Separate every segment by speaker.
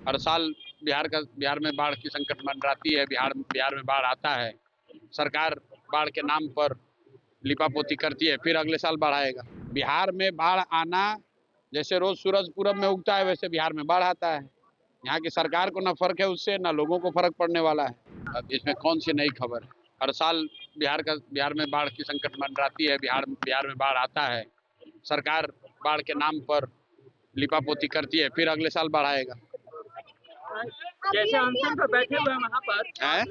Speaker 1: हर साल बिहार में बाढ़ की संकट मंडराती है। बिहार में बाढ़ आता है, सरकार बाढ़ के नाम पर लिपापोती करती है, फिर अगले साल बाढ़ आएगा। बिहार में बाढ़ आना, जैसे रोज सूरज पूरब में उगता है वैसे बिहार में बाढ़ आता है। यहाँ की सरकार को ना फर्क है उससे, ना लोगों को फर्क पड़ने वाला है। अब इसमें कौन सी नई खबर है? हर साल बिहार में बाढ़ की संकट मंडराती है। बिहार में बाढ़ आता है, सरकार बाढ़ के नाम पर लिपापोती करती है, फिर अगले साल बाढ़ आएगा।
Speaker 2: जैसे अनशन पर बैठे हुए हैं वहाँ पर
Speaker 1: है?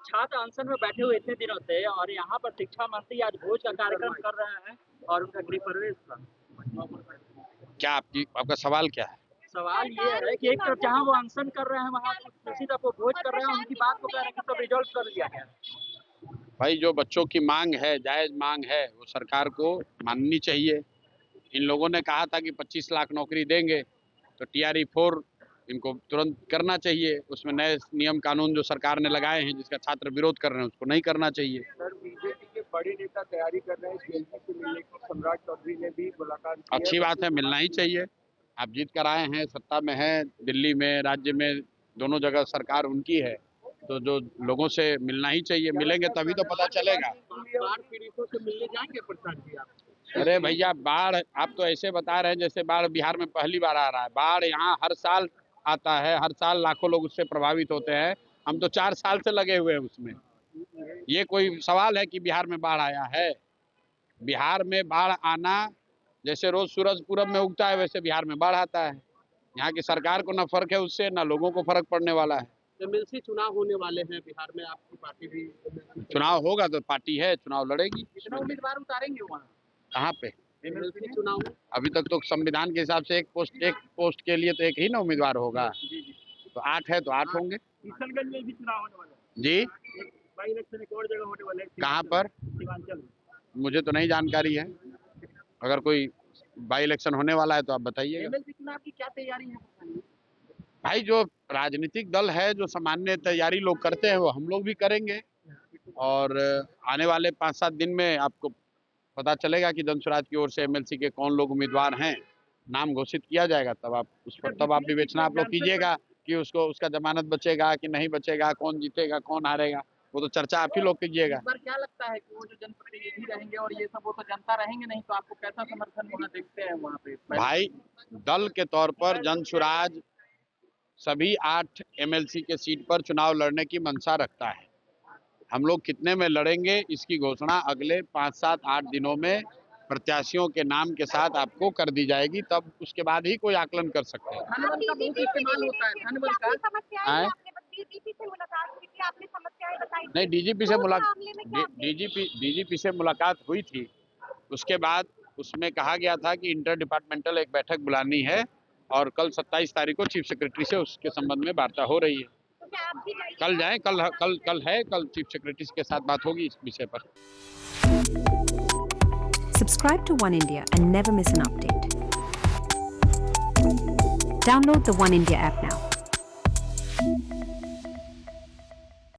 Speaker 2: छात्र अनशन में बैठे हुए इतने दिनों से, और यहाँ पर शिक्षा मंत्री आज भोज का कार्यक्रम कर रहे हैं और उनका गृह प्रवेश था।
Speaker 1: क्या आपका सवाल क्या है?
Speaker 2: सवाल ये है कि एक तरफ जहाँ वो अनशन कर रहे हैं वहाँ दूसरी तरफ वो भोज कर रहे हैं, उनकी बात को कह रहे हैं कि सब रिजॉल्व कर लिया गया।
Speaker 1: भाई, जो बच्चों की मांग है, जायज मांग है, वो सरकार को माननी चाहिए। इन लोगों ने कहा था कि 25 लाख नौकरी देंगे, तो TRE-4 इनको तुरंत करना चाहिए। उसमें नए नियम कानून जो सरकार ने लगाए हैं, जिसका छात्र विरोध कर रहे हैं, उसको नहीं करना चाहिए।
Speaker 3: सर, बीजेपी के बड़े नेता तैयारी कर रहे हैं CLC से मिलने की। सम्राट चौधरी ने भी मुलाकात की।
Speaker 1: अच्छी बात है, मिलना ही चाहिए। आप जीत कर आए हैं, सत्ता में हैं, दिल्ली में, राज्य में, दोनों जगह सरकार उनकी है, तो जो लोगों से मिलना ही चाहिए। मिलेंगे तभी तो पता चलेगा।
Speaker 2: बाढ़ पीड़ितों से मिलने जाएंगे प्रसाद जी आप?
Speaker 1: अरे भैया, बाढ़ आप तो ऐसे बता रहे हैं जैसे बाढ़ बिहार में पहली बार आ रहा है। बाढ़ यहाँ हर साल आता है, हर साल लाखों लोग उससे प्रभावित होते हैं। हम तो 4 साल से लगे हुए हैं उसमें। ये कोई सवाल है कि बिहार में बाढ़ आया है? बिहार में बाढ़ आना, जैसे रोज सूरज पूरब में उगता है वैसे बिहार में बाढ़ आता है। यहाँ की सरकार को ना फर्क है उससे, ना लोगों को फर्क पड़ने वाला है।
Speaker 2: MLC चुनाव होने वाले हैं बिहार में, आपकी पार्टी भी
Speaker 1: चुनाव होगा तो पार्टी है, चुनाव लड़ेगी।
Speaker 2: कितना उम्मीदवार उतारेंगे वहाँ
Speaker 1: कहाँ पे?
Speaker 2: MLC चुनाव में?
Speaker 1: अभी तक तो संविधान के हिसाब से एक पोस्ट के लिए तो एक ही ना उम्मीदवार होगा। तो 8 है तो 8 होंगे।
Speaker 2: किशनगंज में भी चुनाव होने वाला है
Speaker 1: जी,
Speaker 2: बाई इलेक्शन एक और जगह होने वाला है।
Speaker 1: कहाँ पर?
Speaker 2: सीमांचल में।
Speaker 1: मुझे तो नहीं जानकारी है। अगर कोई बाई इलेक्शन होने वाला है तो आप बताइएगा।
Speaker 2: MLC चुनाव की क्या तैयारी है?
Speaker 1: भाई, जो राजनीतिक दल है, जो सामान्य तैयारी लोग करते हैं वो हम लोग भी करेंगे, और आने वाले 5-7 दिन में आपको पता चलेगा कि जनसुराज की ओर से MLC के कौन लोग उम्मीदवार हैं। नाम घोषित किया जाएगा, तब आप विवेचना आप लोग कीजिएगा कि उसका जमानत बचेगा कि नहीं बचेगा, कौन जीतेगा कौन हारेगा, वो तो चर्चा आप ही लोग कीजिएगा।
Speaker 2: इस बार क्या लगता है कि वो जो जनप्रतिनिधि रहेंगे और ये सब, वो तो जनता रहेंगे नहीं, तो आपको कैसा समर्थन वहाँ देखते हैं वहाँ पे?
Speaker 1: भाई, दल के तौर पर जनसुराज सभी 8 MLC के सीट पर चुनाव लड़ने की मंशा रखता है। हम लोग कितने में लड़ेंगे इसकी घोषणा अगले 5, 7, 8 दिनों में प्रत्याशियों के नाम के साथ आपको कर दी जाएगी, तब उसके बाद ही कोई आकलन कर सकते हैं।
Speaker 2: धनबल का बहुत इस्तेमाल होता है, धनबल का।
Speaker 1: नहीं, DGP से मुलाकात हुई थी। उसके बाद उसमें कहा गया था कि इंटर डिपार्टमेंटल एक बैठक बुलानी है, और कल 27 तारीख को चीफ सेक्रेटरी से उसके संबंध में वार्ता हो रही है। कल जाएं, कल चीफ सेक्रेटरी के साथ बात होगी इस विषय पर।
Speaker 4: Subscribe to One India and never miss an update. Download the One India app now.